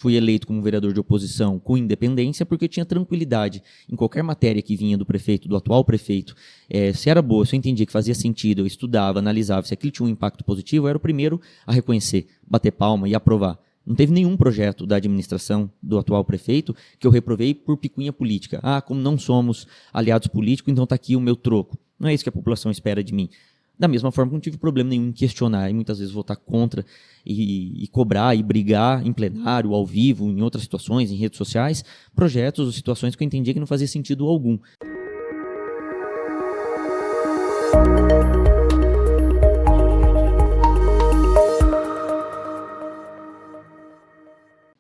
fui eleito como vereador de oposição com independência porque eu tinha tranquilidade em qualquer matéria que vinha do prefeito, do atual prefeito. Se era boa, se eu entendia que fazia sentido, eu estudava, analisava, se aquilo tinha um impacto positivo, eu era o primeiro a reconhecer, bater palma e aprovar. Não teve nenhum projeto da administração do atual prefeito que eu reprovei por picuinha política. Como não somos aliados políticos, então está aqui o meu troco. Não é isso que a população espera de mim. Da mesma forma que não tive problema nenhum em questionar e muitas vezes votar contra e cobrar e brigar em plenário, ao vivo, em outras situações, em redes sociais, projetos ou situações que eu entendia que não fazia sentido algum.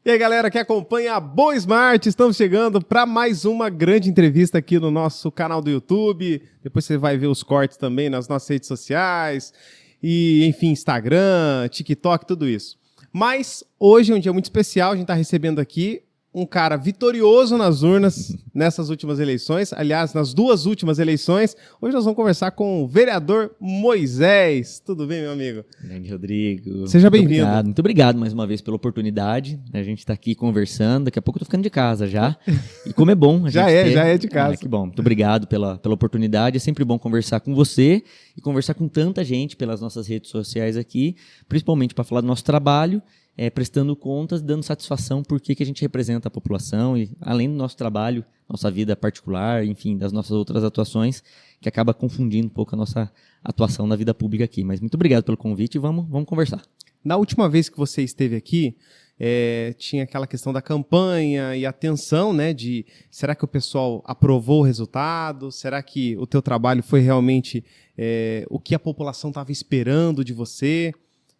E aí, galera que acompanha a Boa Smart, estamos chegando para mais uma grande entrevista aqui no nosso canal do YouTube. Depois você vai ver os cortes também nas nossas redes sociais, e enfim, Instagram, TikTok, tudo isso. Mas hoje é um dia muito especial, a gente está recebendo aqui um cara vitorioso nas urnas nessas últimas eleições, aliás, nas duas últimas eleições. Hoje nós vamos conversar com o vereador Moisés. Tudo bem, meu amigo? Grande Rodrigo. Seja bem-vindo. Muito obrigado mais uma vez pela oportunidade. A gente está aqui conversando. Daqui a pouco eu tô ficando de casa já. E como é bom. Já é de casa. Que bom. Muito obrigado pela oportunidade. É sempre bom conversar com você e conversar com tanta gente pelas nossas redes sociais aqui, principalmente para falar do nosso trabalho. Prestando contas, dando satisfação por que a gente representa a população e além do nosso trabalho, nossa vida particular, enfim, das nossas outras atuações, que acaba confundindo um pouco a nossa atuação na vida pública aqui. Mas muito obrigado pelo convite e vamos conversar. Na última vez que você esteve aqui, tinha aquela questão da campanha e a tensão, né, de será que o pessoal aprovou o resultado? Será que o teu trabalho foi realmente o que a população estava esperando de você?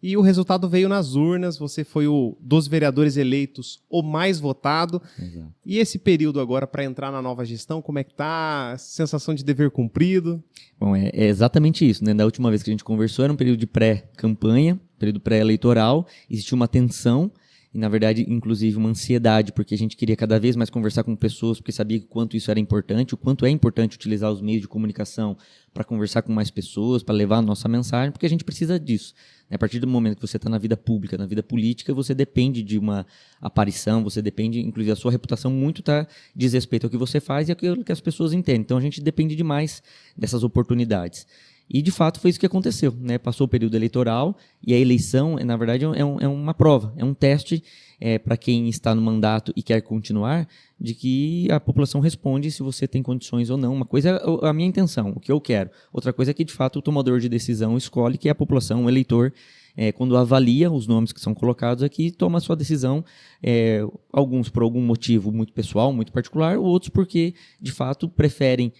E o resultado veio nas urnas, você foi dos vereadores eleitos o mais votado. Exato. E esse período agora para entrar na nova gestão, como é que tá? Sensação de dever cumprido? Bom, é exatamente isso, né? Da última vez que a gente conversou era um período de pré-campanha, período pré-eleitoral, existia uma tensão e, na verdade, inclusive uma ansiedade, porque a gente queria cada vez mais conversar com pessoas, porque sabia o quanto isso era importante, o quanto é importante utilizar os meios de comunicação para conversar com mais pessoas, para levar a nossa mensagem, porque a gente precisa disso. A partir do momento que você está na vida pública, na vida política, você depende de uma aparição, você depende, inclusive a sua reputação muito diz respeito ao que você faz e aquilo que as pessoas entendem. Então a gente depende demais dessas oportunidades. E de fato foi isso que aconteceu, né? Passou o período eleitoral e a eleição, na verdade, é uma prova, é um teste para quem está no mandato e quer continuar, de que a população responde se você tem condições ou não. Uma coisa é a minha intenção, o que eu quero. Outra coisa é que, de fato, o tomador de decisão escolhe, que é a população, o eleitor, quando avalia os nomes que são colocados aqui, toma a sua decisão, alguns por algum motivo muito pessoal, muito particular, outros porque, de fato, preferem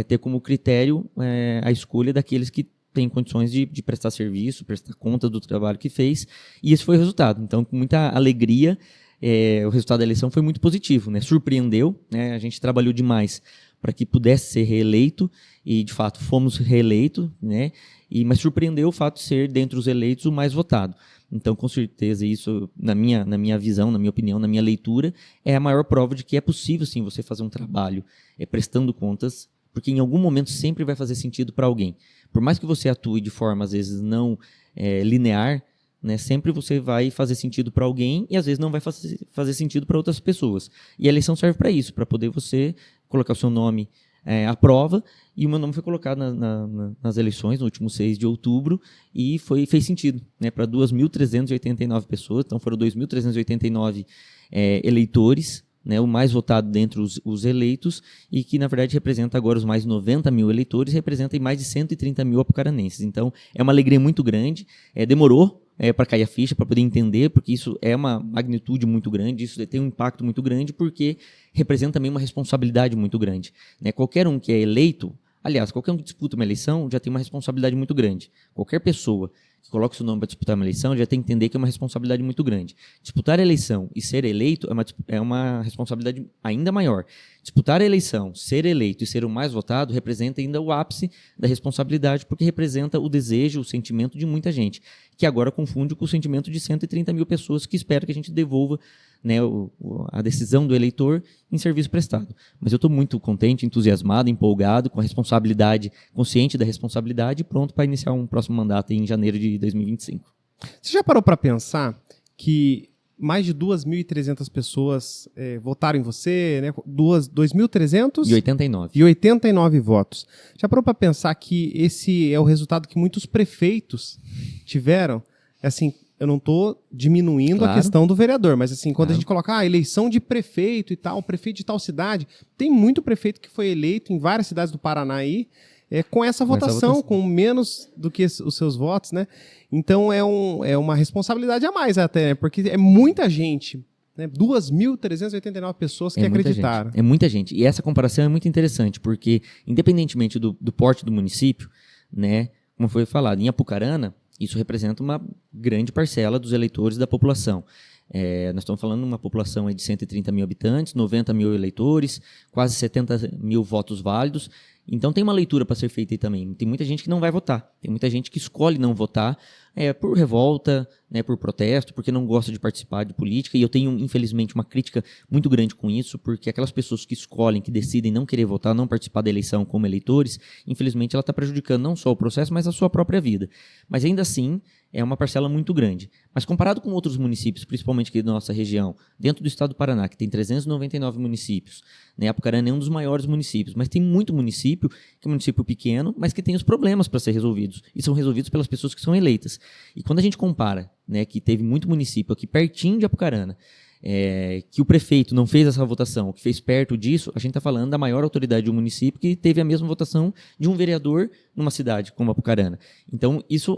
ter como critério a escolha daqueles que têm condições de prestar serviço, prestar conta do trabalho que fez, e esse foi o resultado. Então, com muita alegria, o resultado da eleição foi muito positivo, né? Surpreendeu, né? A gente trabalhou demais para que pudesse ser reeleito, e de fato fomos reeleitos, né? Mas surpreendeu o fato de ser, dentre os eleitos, o mais votado. Então, com certeza, isso, na minha visão, na minha opinião, na minha leitura, é a maior prova de que é possível, sim, você fazer um trabalho prestando contas, porque em algum momento sempre vai fazer sentido para alguém. Por mais que você atue de forma, às vezes, não linear, né, sempre você vai fazer sentido para alguém e, às vezes, não vai fazer sentido para outras pessoas. E a eleição serve para isso, para poder você colocar o seu nome à prova, e o meu nome foi colocado nas eleições, no último 6 de outubro, e fez sentido, né, para 2.389 pessoas, então foram 2.389 eleitores, né, o mais votado dentre os eleitos, e que, na verdade, representa agora os mais 90 mil eleitores, representa mais de 130 mil apucaranenses. Então, é uma alegria muito grande, demorou para cair a ficha, para poder entender, porque isso é uma magnitude muito grande, isso tem um impacto muito grande, porque representa também uma responsabilidade muito grande, né? Qualquer um que é eleito, aliás, qualquer um que disputa uma eleição já tem uma responsabilidade muito grande. Qualquer pessoa que coloca o seu nome para disputar uma eleição já tem que entender que é uma responsabilidade muito grande. Disputar a eleição e ser eleito é uma responsabilidade ainda maior. Disputar a eleição, ser eleito e ser o mais votado representa ainda o ápice da responsabilidade, porque representa o desejo, o sentimento de muita gente, que agora confunde com o sentimento de 130 mil pessoas que esperam que a gente devolva, né, a decisão do eleitor em serviço prestado. Mas eu estou muito contente, entusiasmado, empolgado, com a responsabilidade, consciente da responsabilidade e pronto para iniciar um próximo mandato em janeiro de 2025. Você já parou para pensar que mais de 2.300 pessoas votaram em você, né? 2.300? E 89. E 89 votos. Já parou para pensar que esse é o resultado que muitos prefeitos tiveram? Assim, eu não estou diminuindo a questão do vereador, mas assim, quando a gente coloca eleição de prefeito e tal, prefeito de tal cidade, tem muito prefeito que foi eleito em várias cidades do Paraná aí, com essa votação, com menos do que os seus votos, né? Então é uma responsabilidade a mais até, né? Porque é muita gente, né? 2.389 pessoas que acreditaram. É muita gente. E essa comparação é muito interessante, porque independentemente do porte do município, né? Como foi falado, em Apucarana, isso representa uma grande parcela dos eleitores da população. Nós estamos falando de uma população de 130 mil habitantes, 90 mil eleitores, quase 70 mil votos válidos. Então tem uma leitura para ser feita aí também. Tem muita gente que não vai votar, tem muita gente que escolhe não votar por revolta, né, por protesto, porque não gosta de participar de política. E eu tenho, infelizmente, uma crítica muito grande com isso, porque aquelas pessoas que escolhem, que decidem não querer votar, não participar da eleição como eleitores, infelizmente ela está prejudicando não só o processo, mas a sua própria vida. Mas ainda assim, é uma parcela muito grande. Mas comparado com outros municípios, principalmente aqui da nossa região, dentro do estado do Paraná, que tem 399 municípios, né, Apucarana é um dos maiores municípios, mas tem muito município, que é um município pequeno, mas que tem os problemas para ser resolvidos, e são resolvidos pelas pessoas que são eleitas. E quando a gente compara, né, que teve muito município aqui pertinho de Apucarana, que o prefeito não fez essa votação, que fez perto disso, a gente está falando da maior autoridade do município que teve a mesma votação de um vereador numa cidade como Apucarana. Então, isso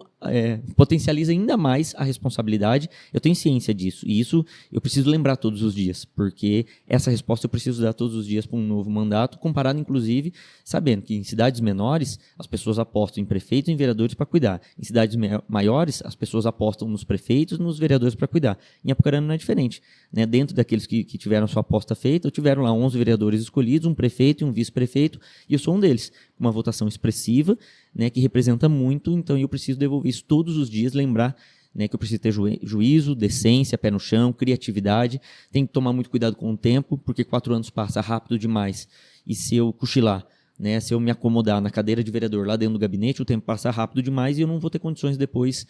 potencializa ainda mais a responsabilidade. Eu tenho ciência disso, e isso eu preciso lembrar todos os dias, porque essa resposta eu preciso dar todos os dias para um novo mandato, comparado, inclusive, sabendo que em cidades menores, as pessoas apostam em prefeitos e em vereadores para cuidar. Em cidades maiores, as pessoas apostam nos prefeitos e nos vereadores para cuidar. Em Apucarana não é diferente. Né, dentro daqueles que tiveram sua aposta feita, tiveram lá 11 vereadores escolhidos, um prefeito e um vice-prefeito, e eu sou um deles. Uma votação expressiva, né, que representa muito, então eu preciso devolver isso todos os dias, lembrar, né, que eu preciso ter juízo, decência, pé no chão, criatividade, tem que tomar muito cuidado com o tempo, porque 4 anos passa rápido demais, e se eu cochilar, né, se eu me acomodar na cadeira de vereador lá dentro do gabinete, o tempo passa rápido demais e eu não vou ter condições depois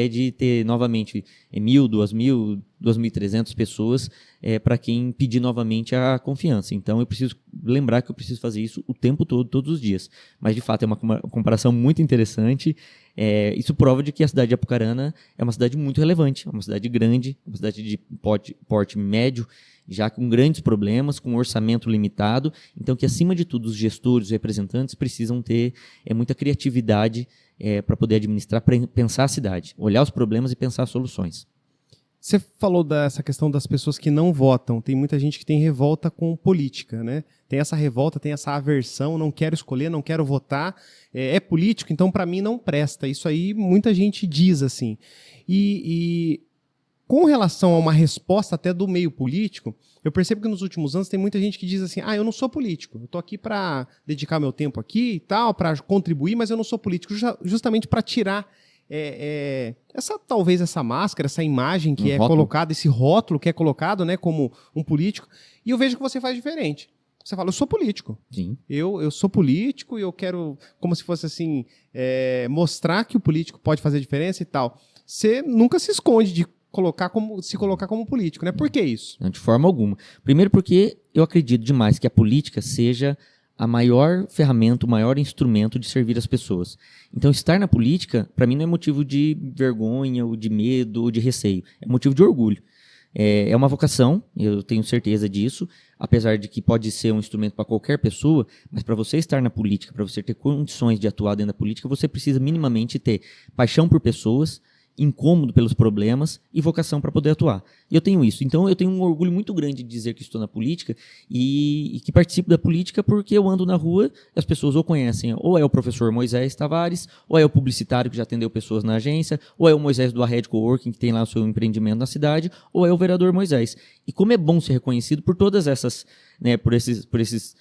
de ter novamente 1.000, 2.000, 2.300 pessoas para quem pedir novamente a confiança. Então eu preciso lembrar que eu preciso fazer isso o tempo todo, todos os dias. Mas de fato é uma comparação muito interessante. Isso prova de que a cidade de Apucarana é uma cidade muito relevante, é uma cidade grande, uma cidade de porte médio, já com grandes problemas, com um orçamento limitado, então que acima de tudo os gestores, os representantes precisam ter muita criatividade para poder administrar, pensar a cidade, olhar os problemas e pensar soluções. Você falou dessa questão das pessoas que não votam. Tem muita gente que tem revolta com política, né? Tem essa revolta, tem essa aversão, não quero escolher, não quero votar. É político, então para mim não presta. Isso aí muita gente diz assim. E com relação a uma resposta até do meio político, eu percebo que nos últimos anos tem muita gente que diz assim, eu não sou político, eu estou aqui para dedicar meu tempo aqui e tal, para contribuir, mas eu não sou político, justamente para tirar talvez essa máscara, essa imagem que colocada, esse rótulo que é colocado, né, como um político, e eu vejo que você faz diferente. Você fala, eu sou político. Sim. Eu sou político e eu quero, como se fosse assim, mostrar que o político pode fazer diferença e tal. Você nunca se esconde de se colocar como político, né? Por que isso? Não, de forma alguma. Primeiro porque eu acredito demais que a política seja a maior ferramenta, o maior instrumento de servir as pessoas. Então, estar na política, para mim, não é motivo de vergonha, ou de medo, ou de receio. É motivo de orgulho. É uma vocação, eu tenho certeza disso, apesar de que pode ser um instrumento para qualquer pessoa, mas para você estar na política, para você ter condições de atuar dentro da política, você precisa minimamente ter paixão por pessoas, incômodo pelos problemas e vocação para poder atuar. E eu tenho isso. Então eu tenho um orgulho muito grande de dizer que estou na política e que participo da política porque eu ando na rua e as pessoas ou conhecem, ou é o professor Moisés Tavares, ou é o publicitário que já atendeu pessoas na agência, ou é o Moisés do Arred Coworking que tem lá o seu empreendimento na cidade, ou é o vereador Moisés. E como é bom ser reconhecido por todas essas, né, por esses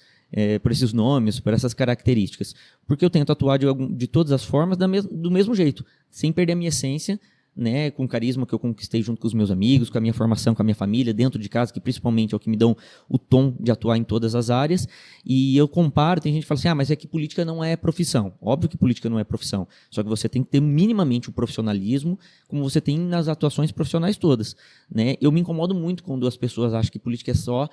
nomes, por essas características. Porque eu tento atuar de todas as formas do mesmo jeito, sem perder a minha essência, né, com o carisma que eu conquistei junto com os meus amigos, com a minha formação, com a minha família, dentro de casa, que principalmente é o que me dão o tom de atuar em todas as áreas. E eu comparo, tem gente que fala assim, mas é que política não é profissão. Óbvio que política não é profissão, só que você tem que ter minimamente o profissionalismo, como você tem nas atuações profissionais todas, né? Eu me incomodo muito quando as pessoas acham que política é só,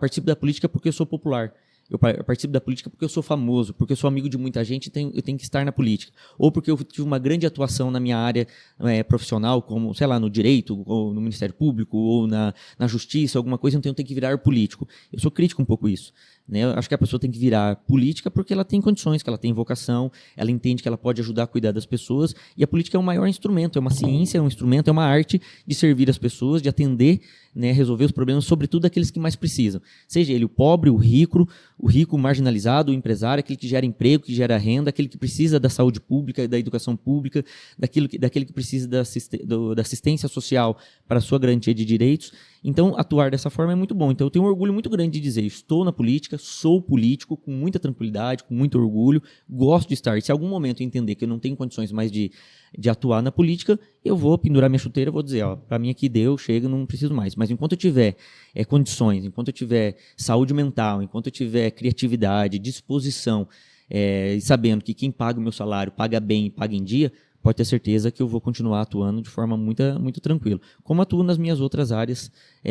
participo da política porque eu sou popular. Eu participo da política porque eu sou famoso, porque eu sou amigo de muita gente e eu tenho que estar na política. Ou porque eu tive uma grande atuação na minha área profissional, como, sei lá, no direito, ou no Ministério Público, ou na justiça, alguma coisa, então eu tenho que virar político. Eu sou crítico um pouco isso. Né? Eu acho que a pessoa tem que virar política porque ela tem condições, que ela tem vocação, ela entende que ela pode ajudar a cuidar das pessoas, e a política é o maior instrumento, é uma ciência, é um instrumento, é uma arte de servir as pessoas, de atender, né, resolver os problemas, sobretudo aqueles que mais precisam. Seja ele o pobre, o rico marginalizado, o empresário, aquele que gera emprego, que gera renda, aquele que precisa da saúde pública, da educação pública, daquele que precisa da assistência social para a sua garantia de direitos. Então, atuar dessa forma é muito bom. Então, eu tenho um orgulho muito grande de dizer, estou na política, sou político, com muita tranquilidade, com muito orgulho, gosto de estar. Se em algum momento eu entender que eu não tenho condições mais de atuar na política, eu vou pendurar minha chuteira e vou dizer, para mim aqui deu, chega, não preciso mais. Mas enquanto eu tiver condições, enquanto eu tiver saúde mental, enquanto eu tiver criatividade, disposição, e sabendo que quem paga o meu salário paga bem e paga em dia, pode ter certeza que eu vou continuar atuando de forma muito tranquila. Como atuo nas minhas outras áreas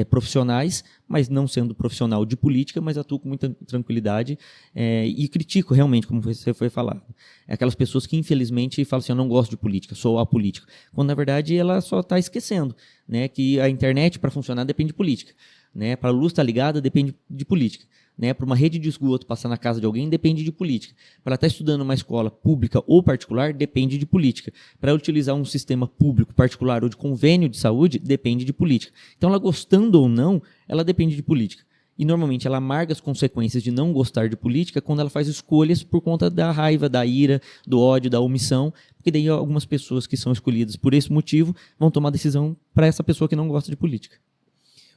profissionais, mas não sendo profissional de política, mas atuo com muita tranquilidade e critico realmente, como você foi falado. Aquelas pessoas que infelizmente falam assim, eu não gosto de política, sou apolítico. Quando na verdade ela só está esquecendo, né, que a internet para funcionar depende de política. Né, para a luz estar ligada depende de política. Né, para uma rede de esgoto passar na casa de alguém, depende de política. Para ela estar estudando numa escola pública ou particular, depende de política. Para utilizar um sistema público, particular ou de convênio de saúde, depende de política. Então, ela gostando ou não, ela depende de política. E, normalmente, ela amarga as consequências de não gostar de política quando ela faz escolhas por conta da raiva, da ira, do ódio, da omissão, porque daí algumas pessoas que são escolhidas por esse motivo vão tomar decisão para essa pessoa que não gosta de política.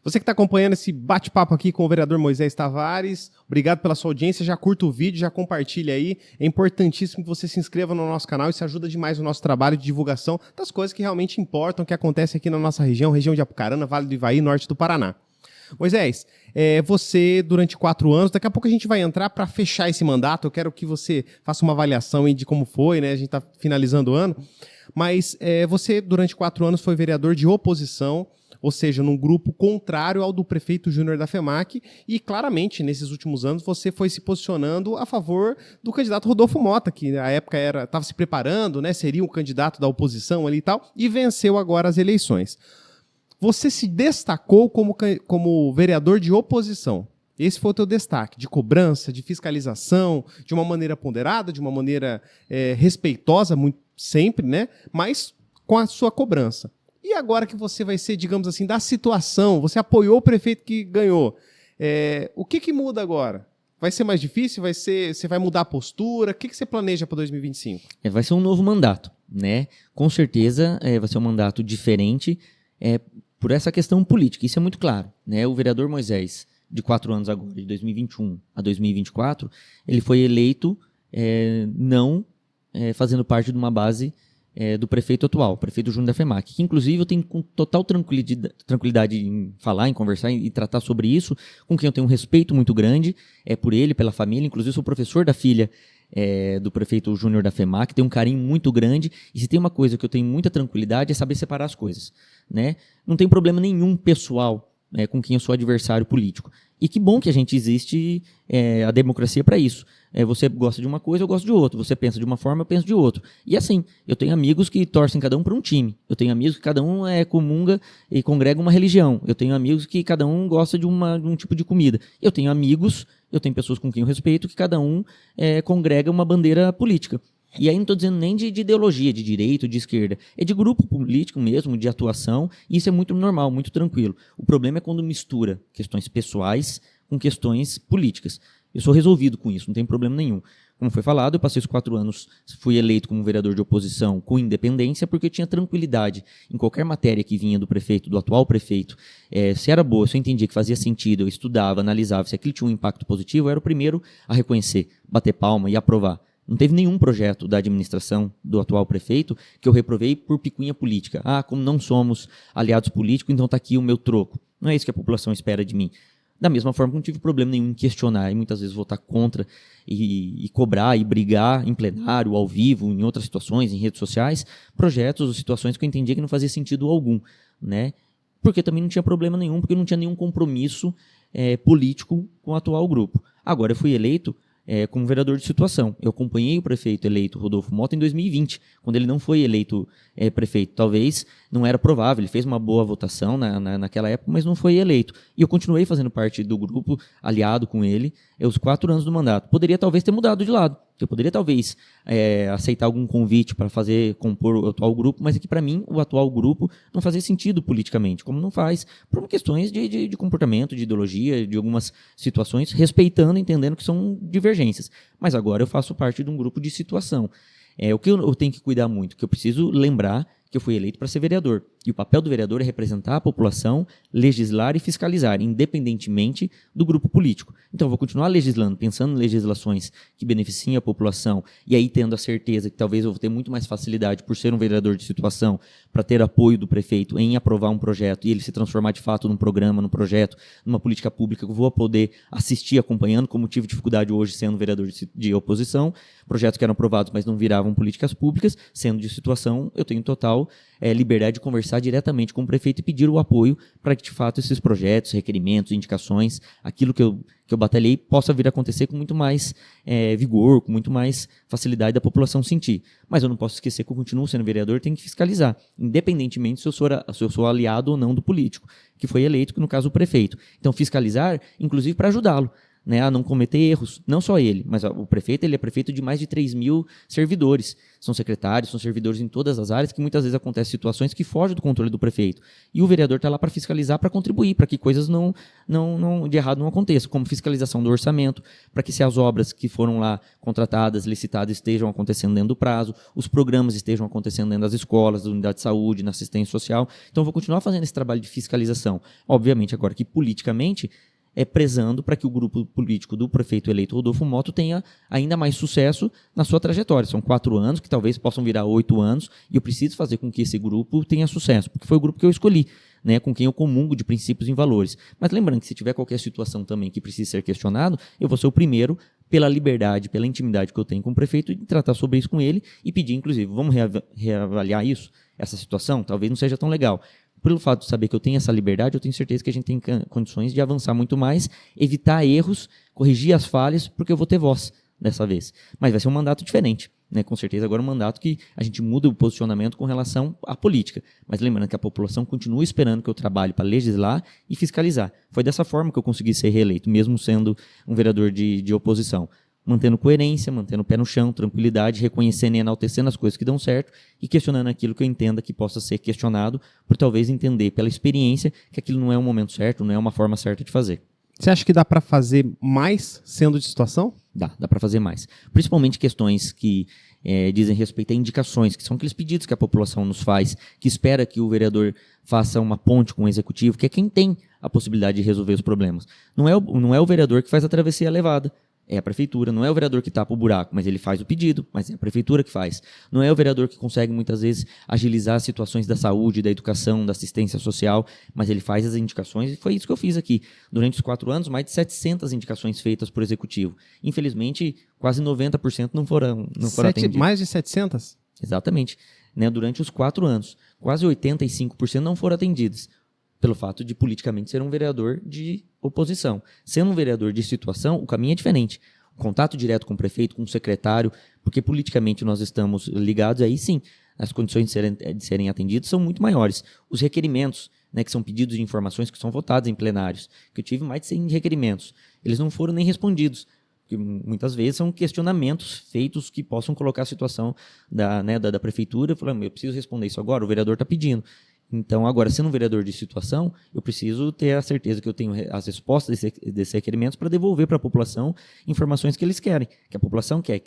Você que está acompanhando esse bate-papo aqui com o vereador Moisés Tavares, obrigado pela sua audiência, já curta o vídeo, já compartilha aí, é importantíssimo que você se inscreva no nosso canal, isso ajuda demais o nosso trabalho de divulgação das coisas que realmente importam, que acontecem aqui na nossa região de Apucarana, Vale do Ivaí, norte do Paraná. Moisés, você durante 4 anos, daqui a pouco a gente vai entrar para fechar esse mandato, eu quero que você faça uma avaliação aí de como foi, né? A gente está finalizando o ano, mas você durante 4 anos foi vereador de oposição, ou seja, num grupo contrário ao do prefeito Júnior da FEMAC, e claramente, nesses últimos anos, você foi se posicionando a favor do candidato Rodolfo Mota, que na época estava se preparando, né, seria um candidato da oposição ali e tal, e venceu agora as eleições. Você se destacou como vereador de oposição. Esse foi o teu destaque, de cobrança, de fiscalização, de uma maneira ponderada, de uma maneira respeitosa, muito, sempre, né, mas com a sua cobrança. E agora que você vai ser, digamos assim, da situação, você apoiou o prefeito que ganhou, o que muda agora? Vai ser mais difícil? Você vai mudar a postura? O que você planeja para 2025? Vai ser um novo mandato, né? Com certeza vai ser um mandato diferente por essa questão política, isso é muito claro, né? O vereador Moisés, de 4 anos agora, de 2021 a 2024, ele foi eleito não fazendo parte de uma base do prefeito atual, o prefeito Júnior da FEMAC, que inclusive eu tenho com total tranquilidade em falar, em conversar e tratar sobre isso, com quem eu tenho um respeito muito grande por ele, pela família, inclusive eu sou professor da filha do prefeito Júnior da FEMAC, tenho um carinho muito grande, e se tem uma coisa que eu tenho muita tranquilidade é saber separar as coisas, né? Não tem problema nenhum pessoal com quem eu sou adversário político. E que bom que a gente existe a democracia para isso. Você gosta de uma coisa, eu gosto de outra. Você pensa de uma forma, eu penso de outra. E assim, eu tenho amigos que torcem cada um para um time. Eu tenho amigos que cada um comunga e congrega uma religião. Eu tenho amigos que cada um gosta de um tipo de comida. Eu tenho pessoas com quem eu respeito que cada um congrega uma bandeira política. E aí não estou dizendo nem de ideologia, de direita ou de esquerda. É de grupo político mesmo, de atuação, e isso é muito normal, muito tranquilo. O problema é quando mistura questões pessoais com questões políticas. Eu sou resolvido com isso, não tem problema nenhum. Como foi falado, eu passei os 4 anos, fui eleito como vereador de oposição com independência, porque eu tinha tranquilidade em qualquer matéria que vinha do prefeito, do atual prefeito. Se era boa, se eu entendia que fazia sentido, eu estudava, analisava, se aquilo tinha um impacto positivo, eu era o primeiro a reconhecer, bater palma e aprovar. Não teve nenhum projeto da administração do atual prefeito que eu reprovei por picuinha política. Como não somos aliados políticos, então está aqui o meu troco. Não é isso que a população espera de mim. Da mesma forma que não tive problema nenhum em questionar e muitas vezes votar contra e cobrar e brigar em plenário, ao vivo, em outras situações, em redes sociais, projetos ou situações que eu entendia que não fazia sentido algum, né? Porque também não tinha problema nenhum, porque não tinha nenhum compromisso político com o atual grupo. Agora eu fui eleito como vereador de situação. Eu acompanhei o prefeito eleito Rodolfo Mota em 2020, quando ele não foi eleito prefeito. Talvez não era provável, ele fez uma boa votação naquela época, mas não foi eleito. E eu continuei fazendo parte do grupo, aliado com ele, os 4 anos do mandato. Poderia talvez ter mudado de lado. Eu poderia talvez aceitar algum convite para compor o atual grupo, mas é que para mim o atual grupo não fazia sentido politicamente, como não faz, por questões de comportamento, de ideologia, de algumas situações, respeitando, entendendo que são divergências. Mas agora eu faço parte de um grupo de situação. O que eu tenho que cuidar muito, que eu preciso lembrar que eu fui eleito para ser vereador. E o papel do vereador é representar a população, legislar e fiscalizar, independentemente do grupo político. Então, eu vou continuar legislando, pensando em legislações que beneficiem a população, e aí tendo a certeza que talvez eu vou ter muito mais facilidade, por ser um vereador de situação, para ter apoio do prefeito em aprovar um projeto e ele se transformar de fato num programa, num projeto, numa política pública que eu vou poder assistir acompanhando, como tive dificuldade hoje sendo vereador de oposição, projetos que eram aprovados, mas não viravam políticas públicas, sendo de situação, eu tenho total liberdade de conversar diretamente com o prefeito e pedir o apoio para que, de fato, esses projetos, requerimentos, indicações, aquilo que eu batalhei, possa vir a acontecer com muito mais vigor, com muito mais facilidade da população sentir. Mas eu não posso esquecer que eu continuo sendo vereador, tenho que fiscalizar, independentemente se eu sou aliado ou não do político, que foi eleito, que no caso o prefeito. Então, fiscalizar, inclusive, para ajudá-lo, né, a não cometer erros, não só ele, mas o prefeito, ele é prefeito de mais de 3.000 servidores, são secretários, são servidores em todas as áreas, que muitas vezes acontecem situações que fogem do controle do prefeito, e o vereador está lá para fiscalizar, para contribuir, para que coisas de errado não aconteçam, como fiscalização do orçamento, para que se as obras que foram lá contratadas, licitadas, estejam acontecendo dentro do prazo, os programas estejam acontecendo dentro das escolas, das unidades de saúde, na assistência social, então eu vou continuar fazendo esse trabalho de fiscalização, obviamente agora que politicamente prezando para que o grupo político do prefeito eleito Rodolfo Mota tenha ainda mais sucesso na sua trajetória. São 4 anos, que talvez possam virar 8 anos, e eu preciso fazer com que esse grupo tenha sucesso, porque foi o grupo que eu escolhi, né, com quem eu comungo de princípios e valores. Mas lembrando que se tiver qualquer situação também que precise ser questionado, eu vou ser o primeiro, pela liberdade, pela intimidade que eu tenho com o prefeito, de tratar sobre isso com ele e pedir, inclusive, vamos reavaliar isso, essa situação? Talvez não seja tão legal. Pelo fato de saber que eu tenho essa liberdade, eu tenho certeza que a gente tem condições de avançar muito mais, evitar erros, corrigir as falhas, porque eu vou ter voz dessa vez. Mas vai ser um mandato diferente, né? Com certeza agora é um mandato que a gente muda o posicionamento com relação à política. Mas lembrando que a população continua esperando que eu trabalhe para legislar e fiscalizar. Foi dessa forma que eu consegui ser reeleito, mesmo sendo um vereador de oposição. Mantendo coerência, mantendo o pé no chão, tranquilidade, reconhecendo e enaltecendo as coisas que dão certo e questionando aquilo que eu entenda que possa ser questionado, por talvez entender pela experiência que aquilo não é um momento certo, não é uma forma certa de fazer. Você acha que dá para fazer mais sendo de situação? Dá para fazer mais. Principalmente questões que dizem respeito a indicações, que são aqueles pedidos que a população nos faz, que espera que o vereador faça uma ponte com o executivo, que é quem tem a possibilidade de resolver os problemas. Não é o vereador que faz a travessia levada. É a prefeitura, não é o vereador que tapa o buraco, mas ele faz o pedido, mas é a prefeitura que faz. Não é o vereador que consegue muitas vezes agilizar as situações da saúde, da educação, da assistência social, mas ele faz as indicações e foi isso que eu fiz aqui. Durante os 4 anos, mais de 700 indicações feitas por executivo. Infelizmente, quase 90% não foram atendidas. Mais de 700? Exatamente. Né? Durante os 4 anos, quase 85% não foram atendidas. Pelo fato de politicamente ser um vereador de oposição. Sendo um vereador de situação, o caminho é diferente. O contato direto com o prefeito, com o secretário, porque politicamente nós estamos ligados, aí sim, as condições de serem atendidos são muito maiores. Os requerimentos, né, que são pedidos de informações que são votados em plenários, que eu tive mais de 100 requerimentos, eles não foram nem respondidos. Porque muitas vezes são questionamentos feitos que possam colocar a situação da prefeitura, falando, eu preciso responder isso agora, o vereador está pedindo. Então, agora, sendo um vereador de situação, eu preciso ter a certeza que eu tenho as respostas desses requerimentos para devolver para a população informações que eles querem, que a população quer.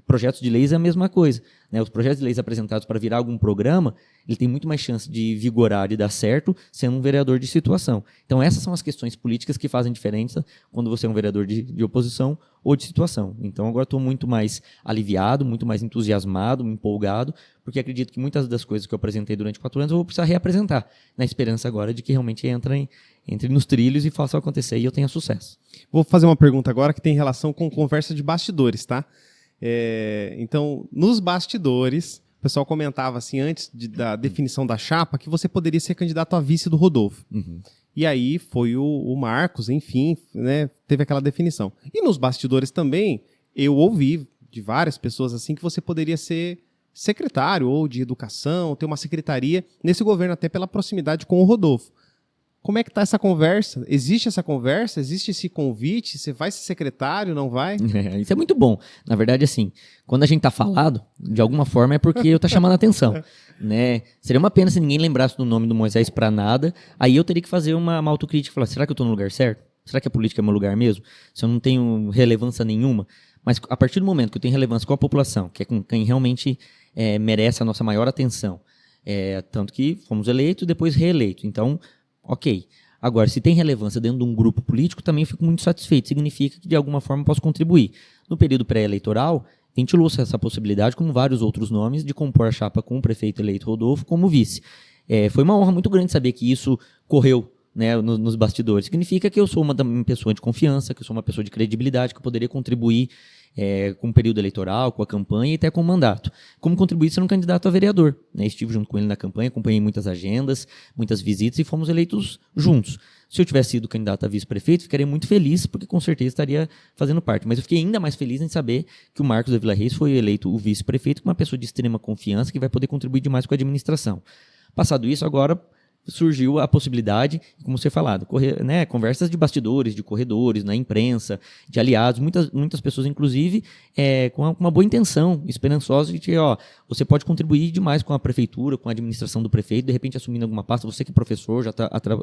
Projetos de leis é a mesma coisa, né? Os projetos de leis apresentados para virar algum programa, ele tem muito mais chance de vigorar e dar certo sendo um vereador de situação. Então, essas são as questões políticas que fazem diferença quando você é um vereador de oposição ou de situação. Então agora estou muito mais aliviado, muito mais entusiasmado, empolgado, porque acredito que muitas das coisas que eu apresentei durante 4 anos eu vou precisar reapresentar, na esperança agora de que realmente entre nos trilhos e faça acontecer e eu tenha sucesso. Vou fazer uma pergunta agora que tem relação com conversa de bastidores, tá? Então, nos bastidores, o pessoal comentava assim, antes da definição da chapa, que você poderia ser candidato a vice do Rodolfo. Uhum. E aí foi o Marcos, enfim, né, teve aquela definição. E nos bastidores também, eu ouvi de várias pessoas assim que você poderia ser secretário ou de educação, ter uma secretaria nesse governo, até pela proximidade com o Rodolfo. Como é que tá essa conversa? Existe essa conversa? Existe esse convite? Você vai ser secretário, não vai? Isso é muito bom. Na verdade, assim, quando a gente tá falado, de alguma forma é porque eu tá chamando a atenção, né? Seria uma pena se ninguém lembrasse do nome do Moisés pra nada, aí eu teria que fazer uma autocrítica e falar, será que eu tô no lugar certo? Será que a política é meu lugar mesmo? Se eu não tenho relevância nenhuma? Mas a partir do momento que eu tenho relevância com a população, que é com quem realmente merece a nossa maior atenção, tanto que fomos eleitos e depois reeleitos, então... Ok. Agora, se tem relevância dentro de um grupo político, também fico muito satisfeito. Significa que, de alguma forma, posso contribuir. No período pré-eleitoral, ventilou-se essa possibilidade, como vários outros nomes, de compor a chapa com o prefeito eleito Rodolfo como vice. Foi uma honra muito grande saber que isso correu, né, nos bastidores. Significa que eu sou uma pessoa de confiança, que eu sou uma pessoa de credibilidade, que eu poderia contribuir com o período eleitoral, com a campanha e até com o mandato. Como contribuir sendo um candidato a vereador, né? Estive junto com ele na campanha, acompanhei muitas agendas, muitas visitas e fomos eleitos juntos. Se eu tivesse sido candidato a vice-prefeito, ficaria muito feliz, porque com certeza estaria fazendo parte. Mas eu fiquei ainda mais feliz em saber que o Marcos da Vila Reis foi eleito o vice-prefeito com uma pessoa de extrema confiança que vai poder contribuir demais com a administração. Passado isso, agora... surgiu a possibilidade, como você falado, conversas de bastidores, de corredores, na imprensa, de aliados, muitas pessoas, inclusive, com uma boa intenção, esperançosas de que, você pode contribuir demais com a prefeitura, com a administração do prefeito, de repente assumindo alguma pasta, você que é professor, já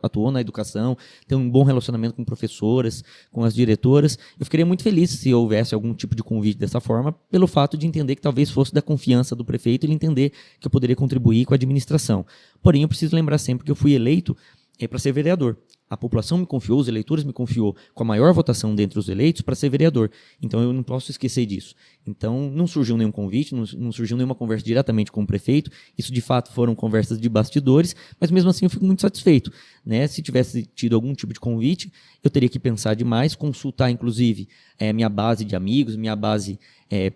atuou na educação, tem um bom relacionamento com professoras, com as diretoras. Eu ficaria muito feliz se houvesse algum tipo de convite dessa forma, pelo fato de entender que talvez fosse da confiança do prefeito, ele entender que eu poderia contribuir com a administração. Porém, eu preciso lembrar sempre que eu fui eleito para ser vereador. A população me confiou, os eleitores me confiou com a maior votação dentre os eleitos para ser vereador. Então eu não posso esquecer disso. Então não surgiu nenhum convite, não surgiu nenhuma conversa diretamente com o prefeito. Isso de fato foram conversas de bastidores, mas mesmo assim eu fico muito satisfeito, né? Se tivesse tido algum tipo de convite, eu teria que pensar demais, consultar inclusive minha base de amigos, minha base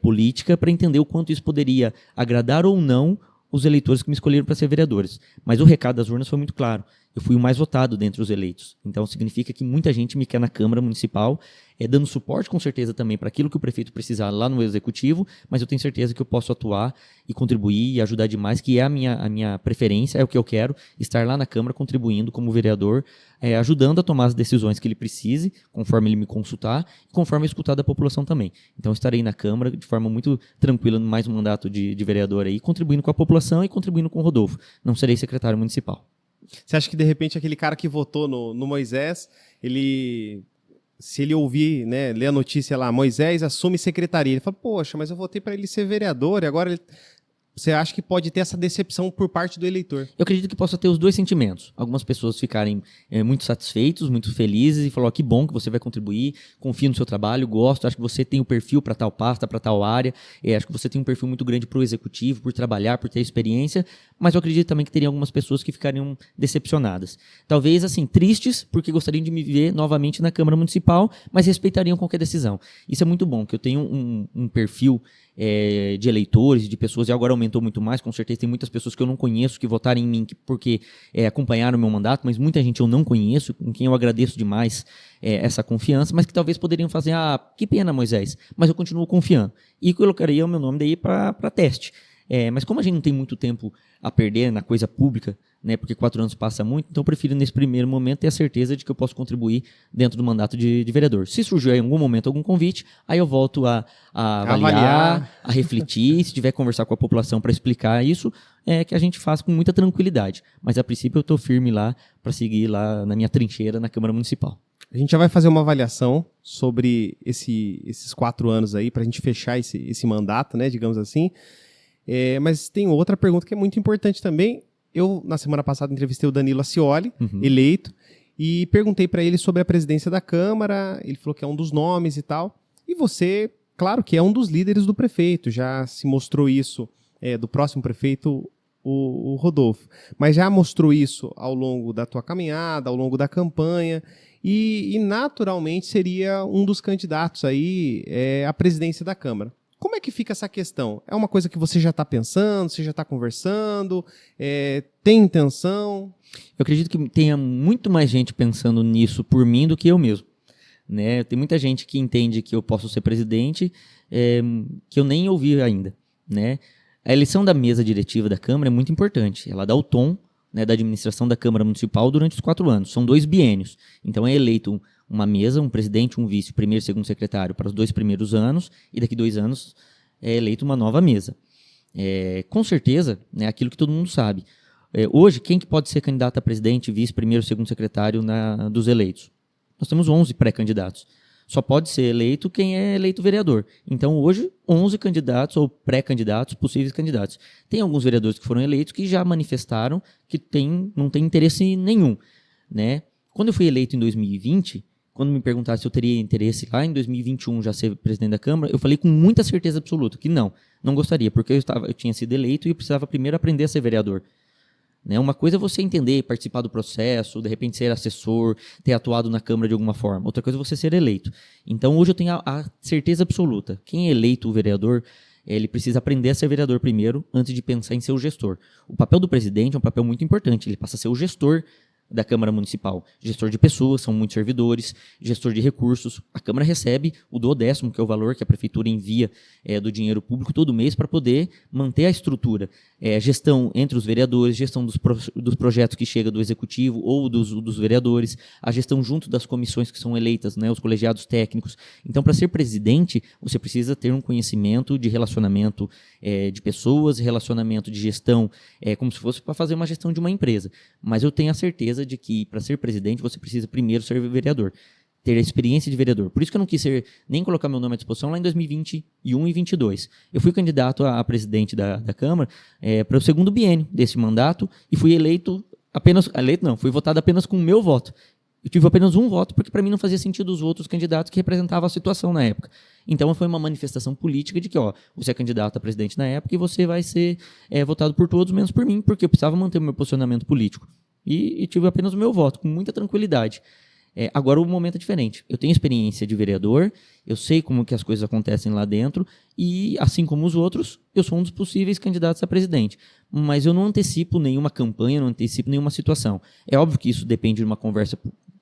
política, para entender o quanto isso poderia agradar ou não os eleitores que me escolheram para ser vereadores. Mas o recado das urnas foi muito claro. Eu fui o mais votado dentre os eleitos. Então significa que muita gente me quer na Câmara Municipal, dando suporte com certeza também para aquilo que o prefeito precisar lá no Executivo, mas eu tenho certeza que eu posso atuar e contribuir e ajudar demais, que é a minha preferência, é o que eu quero, estar lá na Câmara contribuindo como vereador, ajudando a tomar as decisões que ele precise, conforme ele me consultar, e conforme eu escutar da população também. Então estarei na Câmara de forma muito tranquila, no mais um mandato de vereador aí, contribuindo com a população e contribuindo com o Rodolfo. Não serei secretário municipal. Você acha que, de repente, aquele cara que votou no Moisés, se ele ouvir, né, ler a notícia lá, Moisés assume secretaria, ele fala, poxa, mas eu votei para ele ser vereador, e agora você acha que pode ter essa decepção por parte do eleitor? Eu acredito que possa ter os dois sentimentos. Algumas pessoas ficarem muito satisfeitos, muito felizes e falar, que bom que você vai contribuir, confio no seu trabalho, gosto, acho que você tem o perfil para tal pasta, para tal área, acho que você tem um perfil muito grande para o executivo, por trabalhar, por ter experiência, mas eu acredito também que teria algumas pessoas que ficariam decepcionadas. Talvez, assim, tristes, porque gostariam de me ver novamente na Câmara Municipal, mas respeitariam qualquer decisão. Isso é muito bom, que eu tenho um perfil de eleitores, de pessoas, e agora aumentou muito mais, com certeza tem muitas pessoas que eu não conheço que votaram em mim porque acompanharam o meu mandato, mas muita gente eu não conheço, com quem eu agradeço demais essa confiança, mas que talvez poderiam fazer, que pena, Moisés, mas eu continuo confiando, e colocaria o meu nome daí para teste. Mas como a gente não tem muito tempo a perder na coisa pública, né, porque 4 anos passa muito, então eu prefiro nesse primeiro momento ter a certeza de que eu posso contribuir dentro do mandato de vereador. Se surgir em algum momento algum convite, aí eu volto a avaliar, a refletir, se tiver que conversar com a população para explicar isso, que a gente faz com muita tranquilidade. Mas a princípio eu estou firme lá para seguir lá na minha trincheira na Câmara Municipal. A gente já vai fazer uma avaliação sobre esses 4 anos aí, para a gente fechar esse mandato, né, digamos assim. Mas tem outra pergunta que é muito importante também. Eu, na semana passada, entrevistei o Danilo Ascioli, eleito, e perguntei para ele sobre a presidência da Câmara. Ele falou que é um dos nomes e tal. E você, claro que é um dos líderes do prefeito, já se mostrou isso do próximo prefeito, o Rodolfo, mas já mostrou isso ao longo da tua caminhada, ao longo da campanha, e naturalmente seria um dos candidatos aí à presidência da Câmara. Como é que fica essa questão? É uma coisa que você já está pensando, você já está conversando, tem intenção? Eu acredito que tenha muito mais gente pensando nisso por mim do que eu mesmo. Né? Tem muita gente que entende que eu posso ser presidente, que eu nem ouvi ainda. Né? A eleição da mesa diretiva da Câmara é muito importante. Ela dá o tom, né, da administração da Câmara Municipal durante os 4 anos. São 2 biênios. Então é eleito uma mesa, um presidente, um vice, primeiro e segundo secretário para os 2 primeiros anos, e daqui 2 anos é eleito uma nova mesa. Com certeza, né, aquilo que todo mundo sabe. Hoje, quem que pode ser candidato a presidente, vice, primeiro e segundo secretário dos eleitos? Nós temos 11 pré-candidatos. Só pode ser eleito quem é eleito vereador. Então, hoje, 11 candidatos ou pré-candidatos, possíveis candidatos. Tem alguns vereadores que foram eleitos que já manifestaram que não tem interesse nenhum. Né? Quando eu fui eleito em 2020, quando me perguntaram se eu teria interesse lá em 2021 já ser presidente da Câmara, eu falei com muita certeza absoluta que não gostaria, porque eu tinha sido eleito e eu precisava primeiro aprender a ser vereador. Né? Uma coisa é você entender, participar do processo, de repente ser assessor, ter atuado na Câmara de alguma forma. Outra coisa é você ser eleito. Então, hoje eu tenho a certeza absoluta. Quem é eleito o vereador, ele precisa aprender a ser vereador primeiro, antes de pensar em ser o gestor. O papel do presidente é um papel muito importante. Ele passa a ser o gestor da Câmara Municipal. Gestor de pessoas, são muitos servidores, gestor de recursos. A Câmara recebe o 1/10, que é o valor que a Prefeitura envia do dinheiro público todo mês para poder manter a estrutura. Gestão entre os vereadores, gestão dos projetos que chegam do Executivo ou dos vereadores, a gestão junto das comissões que são eleitas, né, os colegiados técnicos. Então, para ser presidente, você precisa ter um conhecimento de relacionamento de pessoas, relacionamento de gestão, como se fosse para fazer uma gestão de uma empresa. Mas eu tenho a certeza de que, para ser presidente, você precisa primeiro ser vereador, ter a experiência de vereador. Por isso que eu não quis nem colocar meu nome à disposição lá em 2021 e 2022. Eu fui candidato a presidente da Câmara para o segundo biênio desse mandato e fui fui votado apenas com o meu voto. Eu tive apenas um voto, porque para mim não fazia sentido os outros candidatos que representavam a situação na época. Então foi uma manifestação política de que, você é candidato a presidente na época e você vai ser votado por todos, menos por mim, porque eu precisava manter o meu posicionamento político. E tive apenas o meu voto, com muita tranquilidade. Agora o momento é diferente. Eu tenho experiência de vereador, eu sei como que as coisas acontecem lá dentro, e assim como os outros, eu sou um dos possíveis candidatos a presidente. Mas eu não antecipo nenhuma campanha, não antecipo nenhuma situação. É óbvio que isso depende de uma conversa,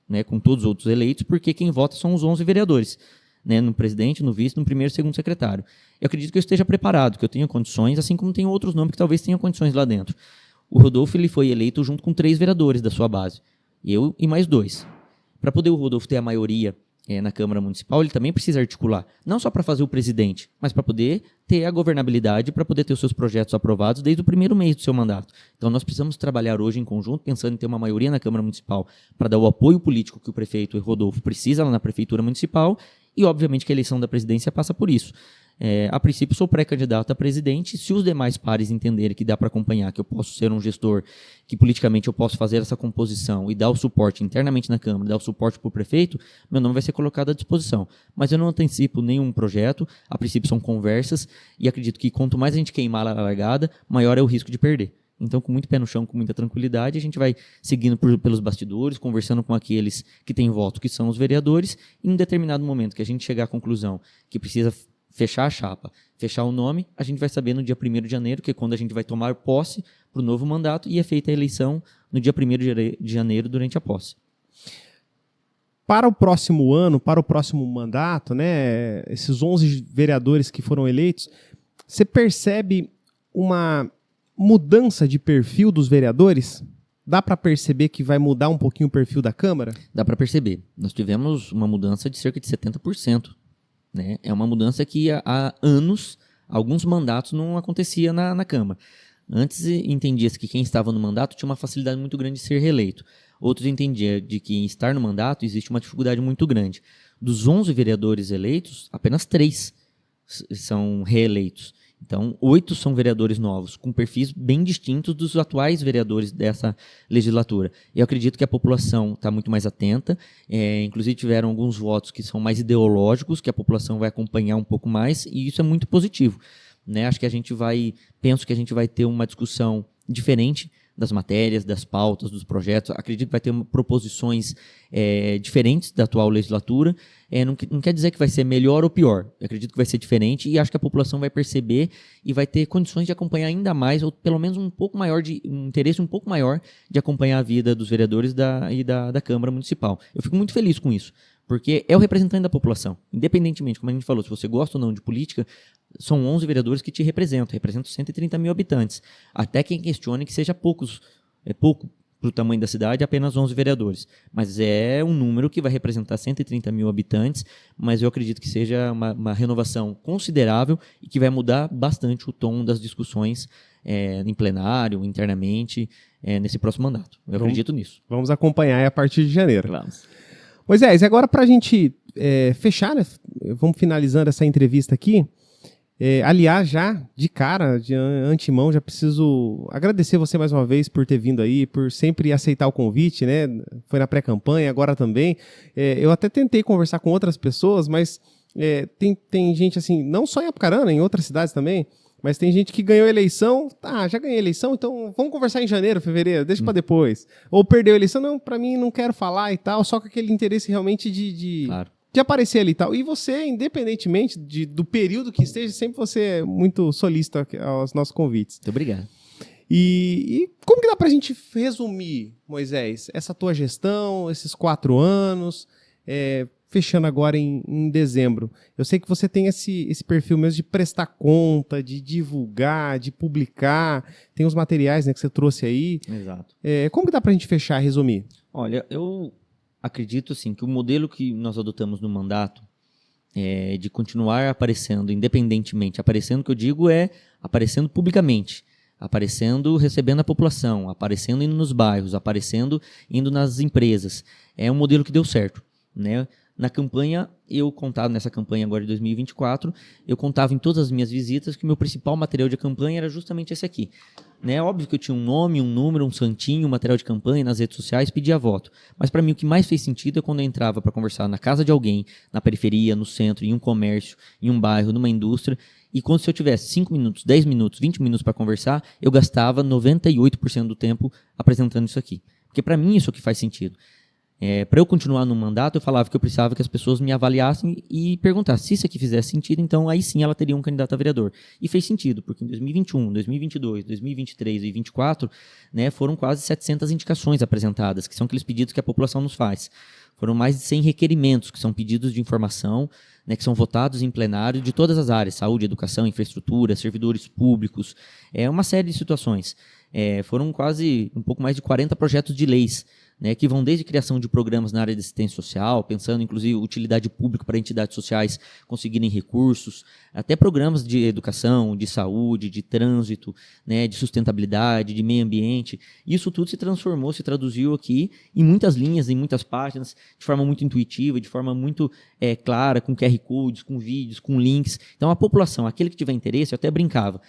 né, com todos os outros eleitos, porque quem vota são os 11 vereadores, né, no presidente, no vice, no primeiro e segundo secretário. Eu acredito que eu esteja preparado, que eu tenha condições, assim como tem outros nomes que talvez tenham condições lá dentro. O Rodolfo ele foi eleito junto com 3 vereadores da sua base, eu e mais 2. Para poder o Rodolfo ter a maioria na Câmara Municipal, ele também precisa articular, não só para fazer o presidente, mas para poder ter a governabilidade, para poder ter os seus projetos aprovados desde o primeiro mês do seu mandato. Então nós precisamos trabalhar hoje em conjunto, pensando em ter uma maioria na Câmara Municipal, para dar o apoio político que o prefeito Rodolfo precisa lá na Prefeitura Municipal, e obviamente que a eleição da presidência passa por isso. A princípio, sou pré-candidato a presidente. Se os demais pares entenderem que dá para acompanhar, que eu posso ser um gestor, que politicamente eu posso fazer essa composição e dar o suporte internamente na Câmara, dar o suporte para o prefeito, meu nome vai ser colocado à disposição. Mas eu não antecipo nenhum projeto, a princípio são conversas, e acredito que quanto mais a gente queimar a largada, maior é o risco de perder. Então, com muito pé no chão, com muita tranquilidade, a gente vai seguindo pelos bastidores, conversando com aqueles que têm voto, que são os vereadores, e em um determinado momento que a gente chegar à conclusão que precisa fechar a chapa, fechar o nome, a gente vai saber no dia 1º de janeiro, que é quando a gente vai tomar posse para o novo mandato, e é feita a eleição no dia 1º de janeiro, durante a posse. Para o próximo ano, para o próximo mandato, né, esses 11 vereadores que foram eleitos, você percebe uma mudança de perfil dos vereadores? Dá para perceber que vai mudar um pouquinho o perfil da Câmara? Dá para perceber. Nós tivemos uma mudança de cerca de 70%. Né? É uma mudança que há anos, alguns mandatos, não acontecia na Câmara. Antes entendia-se que quem estava no mandato tinha uma facilidade muito grande de ser reeleito. Outros entendiam de que em estar no mandato existe uma dificuldade muito grande. Dos 11 vereadores eleitos, apenas 3 são reeleitos. Então, 8 são vereadores novos, com perfis bem distintos dos atuais vereadores dessa legislatura. Eu acredito que a população está muito mais atenta, inclusive tiveram alguns votos que são mais ideológicos, que a população vai acompanhar um pouco mais, e isso é muito positivo, né? Acho que penso que a gente vai ter uma discussão diferente das matérias, das pautas, dos projetos. Acredito que vai ter proposições diferentes da atual legislatura. Não quer dizer que vai ser melhor ou pior. Eu acredito que vai ser diferente e acho que a população vai perceber e vai ter condições de acompanhar ainda mais, ou pelo menos um interesse um pouco maior de acompanhar a vida dos vereadores e da Câmara Municipal. Eu fico muito feliz com isso, porque é o representante da população. Independentemente, como a gente falou, se você gosta ou não de política, são 11 vereadores que te representam 130 mil habitantes. Até quem questione que seja pouco para o tamanho da cidade, apenas 11 vereadores. Mas é um número que vai representar 130 mil habitantes, mas eu acredito que seja uma renovação considerável e que vai mudar bastante o tom das discussões em plenário, internamente, nesse próximo mandato. Eu acredito nisso. Vamos acompanhar a partir de janeiro. Vamos. Moisés, agora para a gente fechar, né, vamos finalizando essa entrevista aqui. Aliás, já de cara, de antemão, já preciso agradecer você mais uma vez por ter vindo aí, por sempre aceitar o convite, né? Foi na pré-campanha, agora também. Eu até tentei conversar com outras pessoas, mas tem gente assim, não só em Apucarana, em outras cidades também, mas tem gente que ganhou a eleição, já ganhei a eleição, então vamos conversar em janeiro, fevereiro, deixa pra depois. Ou perdeu a eleição, não, pra mim não quero falar e tal, só com aquele interesse realmente Claro. de aparecer ali e tal. E você, independentemente do período que esteja, sempre você é muito solícito aos nossos convites. Muito obrigado. E como que dá pra gente resumir, Moisés, essa tua gestão, esses 4 anos, fechando agora em dezembro? Eu sei que você tem esse perfil mesmo de prestar conta, de divulgar, de publicar, tem os materiais, né, que você trouxe aí. Exato. Como que dá pra gente fechar, resumir? Olha, eu acredito assim, que o modelo que nós adotamos no mandato de continuar aparecendo independentemente, aparecendo, que eu digo, aparecendo publicamente, aparecendo recebendo a população, aparecendo indo nos bairros, aparecendo indo nas empresas. É um modelo que deu certo, né? Na campanha, nessa campanha agora de 2024, eu contava em todas as minhas visitas que o meu principal material de campanha era justamente esse aqui. Né? Óbvio que eu tinha um nome, um número, um santinho, um material de campanha nas redes sociais, pedia voto. Mas para mim o que mais fez sentido é quando eu entrava para conversar na casa de alguém, na periferia, no centro, em um comércio, em um bairro, numa indústria, e se eu tivesse 5 minutos, 10 minutos, 20 minutos para conversar, eu gastava 98% do tempo apresentando isso aqui. Porque para mim isso é o que faz sentido. Para eu continuar no mandato, eu falava que eu precisava que as pessoas me avaliassem e perguntassem se isso aqui fizesse sentido, então aí sim ela teria um candidato a vereador. E fez sentido, porque em 2021, 2022, 2023 e 2024, né, foram quase 700 indicações apresentadas, que são aqueles pedidos que a população nos faz. Foram mais de 100 requerimentos, que são pedidos de informação, né, que são votados em plenário de todas as áreas, saúde, educação, infraestrutura, servidores públicos, uma série de situações. Foram quase um pouco mais de 40 projetos de leis, né, que vão desde criação de programas na área de assistência social, pensando inclusive utilidade pública para entidades sociais conseguirem recursos, até programas de educação, de saúde, de trânsito, né, de sustentabilidade, de meio ambiente. Isso tudo se transformou, se traduziu aqui em muitas linhas, em muitas páginas, de forma muito intuitiva, de forma muito clara, com QR Codes, com vídeos, com links. Então a população, aquele que tiver interesse, eu até brincava.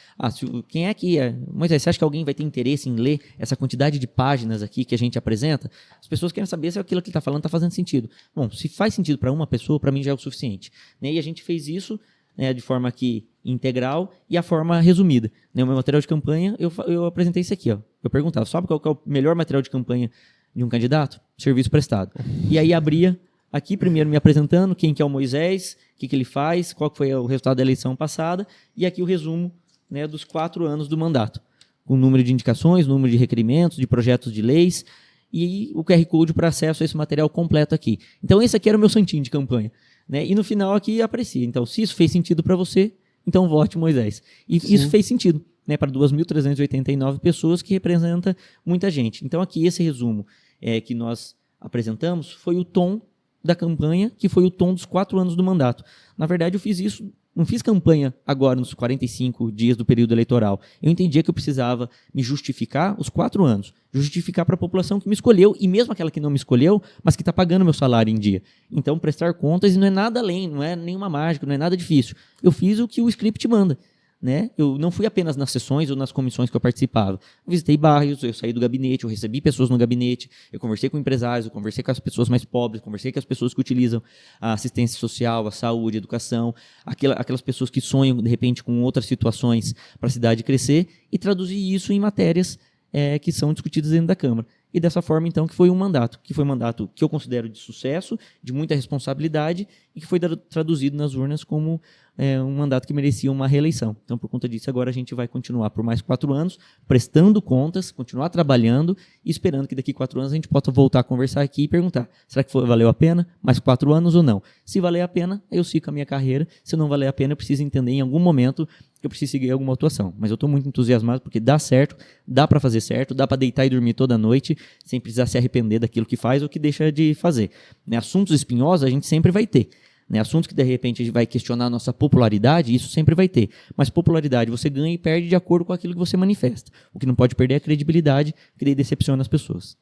Quem é que Moisés, você acha que alguém vai ter interesse em ler essa quantidade de páginas aqui que a gente apresenta? As pessoas querem saber se aquilo que ele está falando está fazendo sentido. Bom, se faz sentido para uma pessoa, para mim já é o suficiente. Né? E a gente fez isso, né, de forma aqui integral e a forma resumida. Né? O meu material de campanha, eu apresentei isso aqui. Ó. Eu perguntava, sabe qual que é o melhor material de campanha de um candidato? Serviço prestado. E aí abria aqui, primeiro me apresentando, quem que é o Moisés, o que ele faz, qual que foi o resultado da eleição passada, e aqui o resumo, né, dos 4 anos do mandato. Com o número de indicações, número de requerimentos, de projetos de leis, e o QR Code para acesso a esse material completo aqui. Então esse aqui era o meu santinho de campanha. Né? E no final aqui aparecia. Então se isso fez sentido para você, então vote Moisés. E sim, isso fez sentido, né, para 2.389 pessoas, que representa muita gente. Então aqui esse resumo que nós apresentamos foi o tom da campanha, que foi o tom dos 4 anos do mandato. Na verdade eu fiz isso, não fiz campanha agora nos 45 dias do período eleitoral. Eu entendia que eu precisava me justificar os 4 anos. Justificar para a população que me escolheu, e mesmo aquela que não me escolheu, mas que está pagando meu salário em dia. Então, prestar contas, e não é nada além, não é nenhuma mágica, não é nada difícil. Eu fiz o que o script manda. né? Eu não fui apenas nas sessões ou nas comissões que eu participava. Eu visitei bairros, eu saí do gabinete, eu recebi pessoas no gabinete, eu conversei com empresários, eu conversei com as pessoas mais pobres, conversei com as pessoas que utilizam a assistência social, a saúde, a educação, aquelas pessoas que sonham, de repente, com outras situações para a cidade crescer, e traduzir isso em matérias que são discutidas dentro da Câmara. E dessa forma, então, que foi um mandato que eu considero de sucesso, de muita responsabilidade, e que foi traduzido nas urnas como um mandato que merecia uma reeleição. Então, por conta disso, agora a gente vai continuar por mais 4 anos, prestando contas, continuar trabalhando, e esperando que daqui 4 anos a gente possa voltar a conversar aqui e perguntar, será que valeu a pena mais 4 anos ou não? Se valer a pena, eu sigo a minha carreira. Se não valer a pena, eu preciso entender em algum momento que eu preciso seguir alguma atuação. Mas eu estou muito entusiasmado porque dá certo, dá para fazer certo, dá para deitar e dormir toda noite sem precisar se arrepender daquilo que faz ou que deixa de fazer. Assuntos espinhosos a gente sempre vai ter. Assuntos que de repente a gente vai questionar a nossa popularidade, isso sempre vai ter. Mas popularidade você ganha e perde de acordo com aquilo que você manifesta. O que não pode perder é a credibilidade, que daí decepciona as pessoas.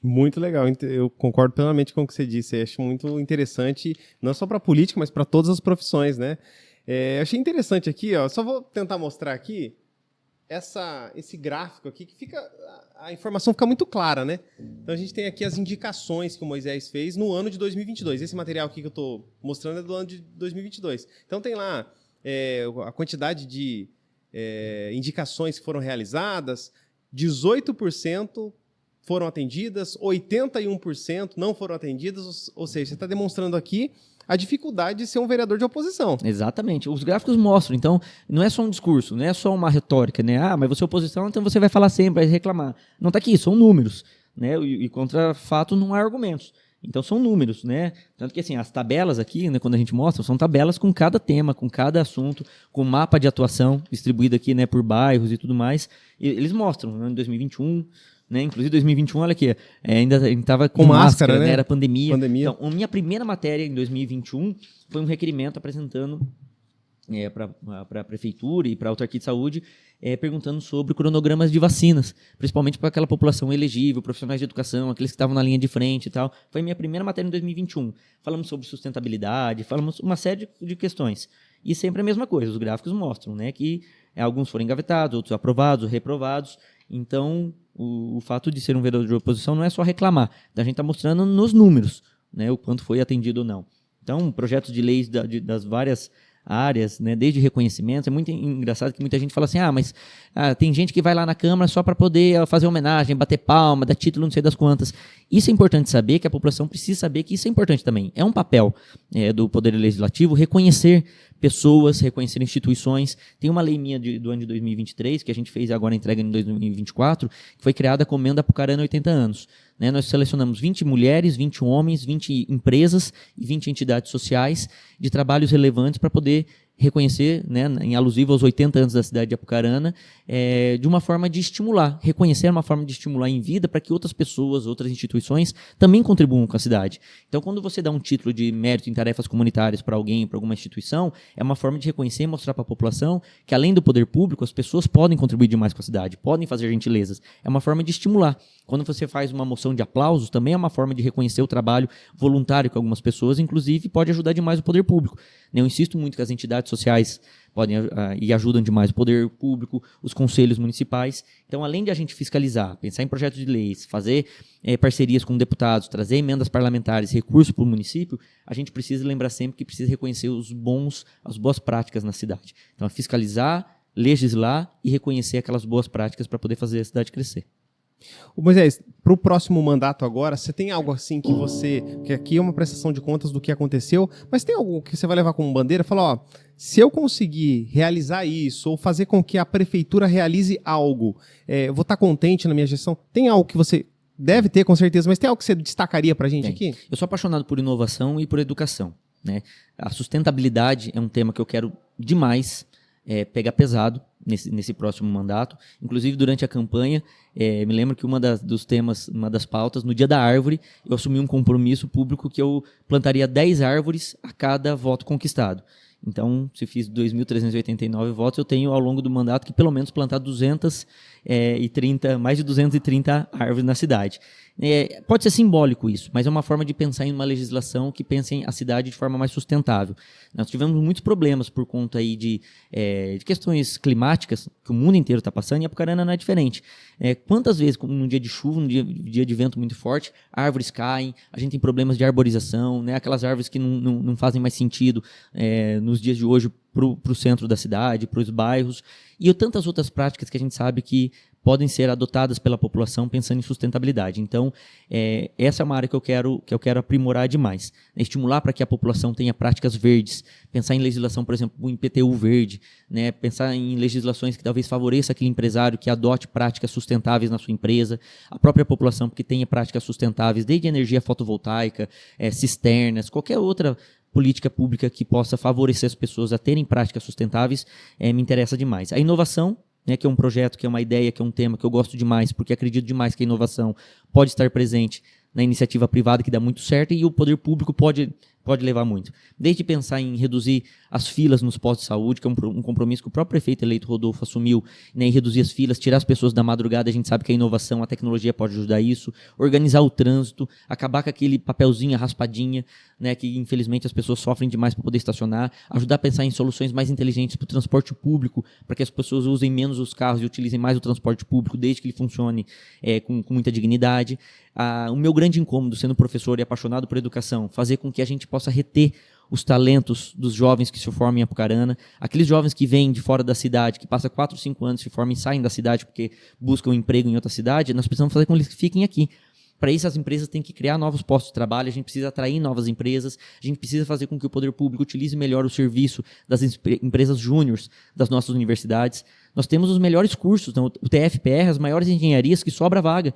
Muito legal, eu concordo plenamente com o que você disse. Eu acho muito interessante, não só para a política, mas para todas as profissões, né? Achei interessante aqui, ó, só vou tentar mostrar aqui esse gráfico aqui, que a informação fica muito clara, né? Então a gente tem aqui as indicações que o Moisés fez no ano de 2022. Esse material aqui que eu estou mostrando é do ano de 2022. Então tem lá a quantidade de indicações que foram realizadas, 18% foram atendidas, 81% não foram atendidas, ou seja, você está demonstrando aqui a dificuldade de ser um vereador de oposição. Exatamente. Os gráficos mostram, então, não é só um discurso, não é só uma retórica, né? Mas você é oposição, então você vai falar sempre, vai reclamar. Não está aqui, são números, né? E contra fato não há argumentos. Então são números, né? Tanto que assim, as tabelas aqui, né, quando a gente mostra, são tabelas com cada tema, com cada assunto, com mapa de atuação distribuído aqui, né, por bairros e tudo mais. E eles mostram, né, em 2021... Né? Inclusive 2021, olha aqui, ainda a gente estava com máscara, né? Era pandemia. Então, a minha primeira matéria em 2021 foi um requerimento apresentando para a prefeitura e para a autarquia de saúde, perguntando sobre cronogramas de vacinas, principalmente para aquela população elegível, profissionais de educação, aqueles que estavam na linha de frente e tal. Foi a minha primeira matéria em 2021. Falamos sobre sustentabilidade, falamos uma série de questões. E sempre a mesma coisa, os gráficos mostram, né, que alguns foram engavetados, outros aprovados, reprovados. Então, o fato de ser um vereador de oposição não é só reclamar, a gente está mostrando nos números, né, o quanto foi atendido ou não. Então, projetos de leis das várias áreas, né, desde reconhecimentos, é muito engraçado que muita gente fala assim, mas tem gente que vai lá na Câmara só para poder fazer homenagem, bater palma, dar título, não sei das quantas. Isso é importante saber, que a população precisa saber que isso é importante também. É um papel do Poder Legislativo reconhecer pessoas, reconhecer instituições. Tem uma lei minha do ano de 2023, que a gente fez agora a entrega em 2024, que foi criada a Comenda Apucarana 80 anos. Né? Nós selecionamos 20 mulheres, 20 homens, 20 empresas e 20 entidades sociais de trabalhos relevantes para poder reconhecer, né, em alusivo aos 80 anos da cidade de Apucarana, de uma forma de estimular, reconhecer uma forma de estimular em vida para que outras pessoas, outras instituições também contribuam com a cidade. Então, quando você dá um título de mérito em tarefas comunitárias para alguém, para alguma instituição, é uma forma de reconhecer e mostrar para a população que, além do poder público, as pessoas podem contribuir demais com a cidade, podem fazer gentilezas. É uma forma de estimular. Quando você faz uma moção de aplausos, também é uma forma de reconhecer o trabalho voluntário com algumas pessoas, inclusive pode ajudar demais o poder público. Eu insisto muito que as entidades sociais podem e ajudam demais o poder público, os conselhos municipais. Então, além de a gente fiscalizar, pensar em projetos de leis, fazer parcerias com deputados, trazer emendas parlamentares, recursos para o município, a gente precisa lembrar sempre que precisa reconhecer as boas práticas na cidade. Então, fiscalizar, legislar e reconhecer aquelas boas práticas para poder fazer a cidade crescer. Moisés, para o próximo mandato agora, você tem algo assim que aqui é uma prestação de contas do que aconteceu, mas tem algo que você vai levar como bandeira? Falar, se eu conseguir realizar isso, ou fazer com que a prefeitura realize algo, eu vou estar contente na minha gestão? Tem algo que você deve ter, com certeza, mas tem algo que você destacaria para a gente aqui? Eu sou apaixonado por inovação e por educação, né? A sustentabilidade é um tema que eu quero demais pegar pesado nesse próximo mandato. Inclusive, durante a campanha, me lembro que uma das pautas, no Dia da Árvore, eu assumi um compromisso público que eu plantaria 10 árvores a cada voto conquistado. Então, se fiz 2.389 votos, eu tenho ao longo do mandato que pelo menos plantar mais de 230 árvores na cidade. Pode ser simbólico isso, mas é uma forma de pensar em uma legislação que pense a cidade de forma mais sustentável. Nós tivemos muitos problemas por conta aí de questões climáticas que o mundo inteiro está passando e Apucarana não é diferente. Quantas vezes, num dia de chuva, num dia de vento muito forte, árvores caem, a gente tem problemas de arborização, né? Aquelas árvores que não fazem mais sentido nos dias de hoje para o centro da cidade, para os bairros, e tantas outras práticas que a gente sabe que podem ser adotadas pela população pensando em sustentabilidade. Então, essa é uma área que eu quero aprimorar demais. Estimular para que a população tenha práticas verdes, pensar em legislação, por exemplo, em PTU verde, né? Pensar em legislações que talvez favoreça aquele empresário que adote práticas sustentáveis na sua empresa, a própria população que tenha práticas sustentáveis, desde energia fotovoltaica, cisternas, qualquer outra política pública que possa favorecer as pessoas a terem práticas sustentáveis, me interessa demais. A inovação, né, que é um projeto, que é uma ideia, que é um tema que eu gosto demais, porque acredito demais que a inovação pode estar presente na iniciativa privada, que dá muito certo, e o poder público pode levar muito. Desde pensar em reduzir as filas nos postos de saúde, que é um compromisso que o próprio prefeito eleito Rodolfo assumiu, né, em reduzir as filas, tirar as pessoas da madrugada, a gente sabe que a inovação, a tecnologia pode ajudar isso, organizar o trânsito, acabar com aquele papelzinho, a raspadinha, né, que infelizmente as pessoas sofrem demais para poder estacionar, ajudar a pensar em soluções mais inteligentes para o transporte público, para que as pessoas usem menos os carros e utilizem mais o transporte público, desde que ele funcione com muita dignidade. O meu grande incômodo, sendo professor e apaixonado por educação, fazer com que a gente possa reter os talentos dos jovens que se formam em Apucarana, aqueles jovens que vêm de fora da cidade, que passam 4, 5 anos, se formam e saem da cidade porque buscam um emprego em outra cidade, nós precisamos fazer com que eles fiquem aqui. Para isso, as empresas têm que criar novos postos de trabalho, a gente precisa atrair novas empresas, a gente precisa fazer com que o poder público utilize melhor o serviço das empresas júniores das nossas universidades. Nós temos os melhores cursos, então, o TFPR, as maiores engenharias, que sobra vaga.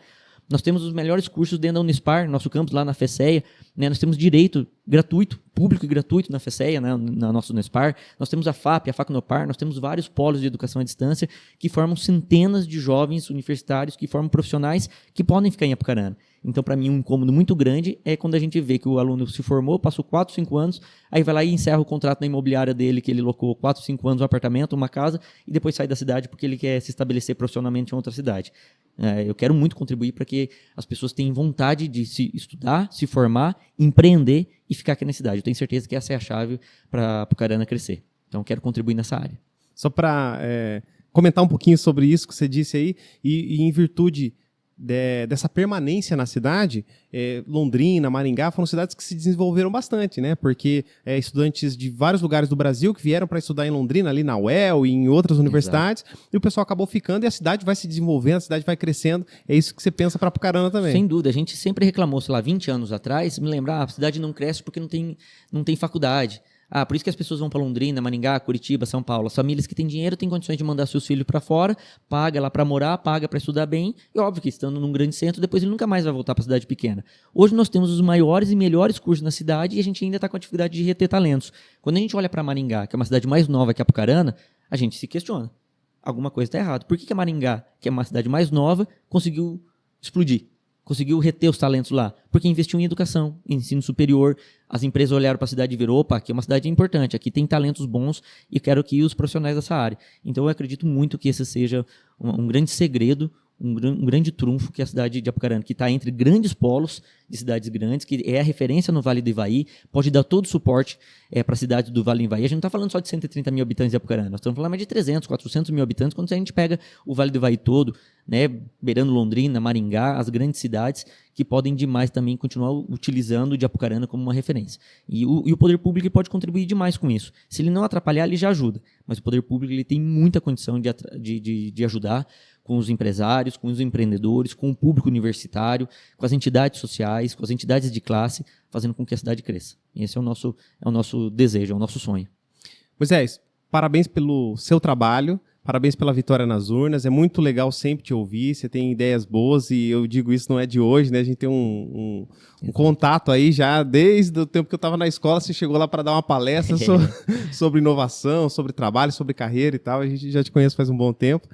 Nós temos os melhores cursos dentro da Unispar, nosso campus lá na FECEA, né? Nós temos direito gratuito, público e gratuito na FECEA, né? Na nossa Unispar. Nós temos a FAP, a FACNOPAR, nós temos vários polos de educação à distância que formam centenas de jovens universitários, que formam profissionais que podem ficar em Apucarana. Então, para mim, um incômodo muito grande é quando a gente vê que o aluno se formou, passou 4, 5 anos, aí vai lá e encerra o contrato na imobiliária dele, que ele locou 4, 5 anos um apartamento, uma casa, e depois sai da cidade porque ele quer se estabelecer profissionalmente em outra cidade. Eu quero muito contribuir para que as pessoas tenham vontade de se estudar, se formar, empreender e ficar aqui na cidade. Eu tenho certeza que essa é a chave para Apucarana crescer. Então, quero contribuir nessa área. Só para comentar um pouquinho sobre isso que você disse aí, e em virtude dessa permanência na cidade, Londrina, Maringá foram cidades que se desenvolveram bastante, né? Porque estudantes de vários lugares do Brasil que vieram para estudar em Londrina, ali na UEL e em outras universidades, e o pessoal acabou ficando e a cidade vai se desenvolvendo, a cidade vai crescendo. É isso que você pensa para Apucarana também. Sem dúvida. A gente sempre reclamou, sei lá, 20 anos atrás, me lembrar, a cidade não cresce porque não tem faculdade. Por isso que as pessoas vão para Londrina, Maringá, Curitiba, São Paulo. As famílias que têm dinheiro têm condições de mandar seus filhos para fora, paga lá para morar, paga para estudar bem, e óbvio que estando num grande centro, depois ele nunca mais vai voltar para a cidade pequena. Hoje nós temos os maiores e melhores cursos na cidade e a gente ainda está com a dificuldade de reter talentos. Quando a gente olha para Maringá, que é uma cidade mais nova que Apucarana, a gente se questiona. Alguma coisa está errada. Por que a Maringá, que é uma cidade mais nova, conseguiu explodir? Conseguiu reter os talentos lá, porque investiu em educação, em ensino superior. As empresas olharam para a cidade e viram, opa, aqui é uma cidade importante, aqui tem talentos bons e quero que os profissionais dessa área. Então eu acredito muito que esse seja um grande segredo, um grande trunfo que a cidade de Apucarana, que está entre grandes polos de cidades grandes, que é a referência no Vale do Ivaí, pode dar todo o suporte para a cidade do Vale do Ivaí. A gente não está falando só de 130 mil habitantes de Apucarana, nós estamos falando mais de 300, 400 mil habitantes, quando a gente pega o Vale do Ivaí todo, né, beirando Londrina, Maringá, as grandes cidades que podem demais também continuar utilizando de Apucarana como uma referência. E o poder público pode contribuir demais com isso. Se ele não atrapalhar, ele já ajuda. Mas o poder público ele tem muita condição de ajudar com os empresários, com os empreendedores, com o público universitário, com as entidades sociais, com as entidades de classe, fazendo com que a cidade cresça. E esse é o nosso desejo, é o nosso sonho. Moisés, parabéns pelo seu trabalho. Parabéns pela vitória nas urnas, é muito legal sempre te ouvir, você tem ideias boas e eu digo isso não é de hoje, né? A gente tem um contato aí já desde o tempo que eu estava na escola, você chegou lá para dar uma palestra sobre inovação, sobre trabalho, sobre carreira e tal, a gente já te conhece faz um bom tempo.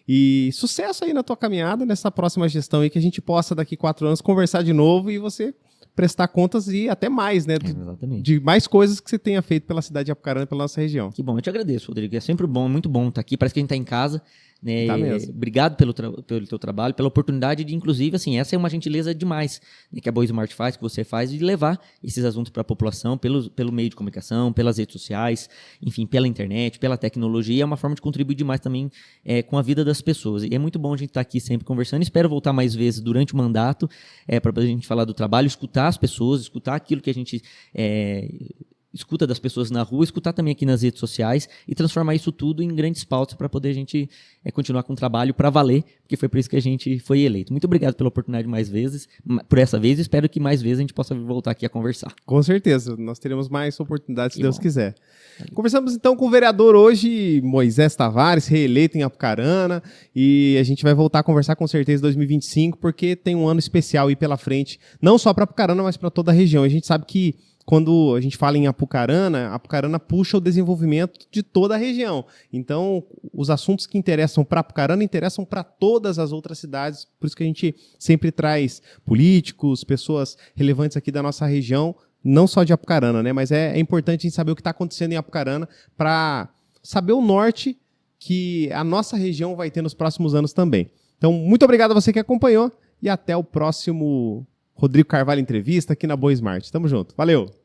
E sucesso aí na tua caminhada, nessa próxima gestão aí, que a gente possa daqui 4 anos conversar de novo e você prestar contas e até mais, né? Exatamente. De mais coisas que você tenha feito pela cidade de Apucarana, pela nossa região. Que bom, eu te agradeço, Rodrigo. É sempre bom, é muito bom estar aqui. Parece que a gente está em casa. Né? Tá mesmo. Obrigado pelo teu trabalho, pela oportunidade de, inclusive, assim, essa é uma gentileza demais, né, que a Boa Smart faz, que você faz, de levar esses assuntos para a população pelo meio de comunicação, pelas redes sociais, enfim, pela internet, pela tecnologia. É uma forma de contribuir demais também com a vida das pessoas. E é muito bom a gente estar aqui sempre conversando. Espero voltar mais vezes durante o mandato para a gente falar do trabalho, escutar as pessoas, escutar aquilo que a gente escuta das pessoas na rua, escutar também aqui nas redes sociais e transformar isso tudo em grandes pautas para poder a gente continuar com o trabalho para valer, porque foi por isso que a gente foi eleito. Muito obrigado pela oportunidade mais vezes, por essa vez, e espero que mais vezes a gente possa voltar aqui a conversar. Com certeza, nós teremos mais oportunidades, se Deus quiser. Conversamos então com o vereador hoje, Moisés Tavares, reeleito em Apucarana, e a gente vai voltar a conversar com certeza em 2025, porque tem um ano especial aí pela frente, não só para Apucarana, mas para toda a região. A gente sabe que quando a gente fala em Apucarana, Apucarana puxa o desenvolvimento de toda a região. Então, os assuntos que interessam para Apucarana interessam para todas as outras cidades. Por isso que a gente sempre traz políticos, pessoas relevantes aqui da nossa região, não só de Apucarana, né? Mas é importante a gente saber o que está acontecendo em Apucarana para saber o norte que a nossa região vai ter nos próximos anos também. Então, muito obrigado a você que acompanhou e até o próximo Rodrigo Carvalho Entrevista aqui na Boa Smart. Tamo junto. Valeu!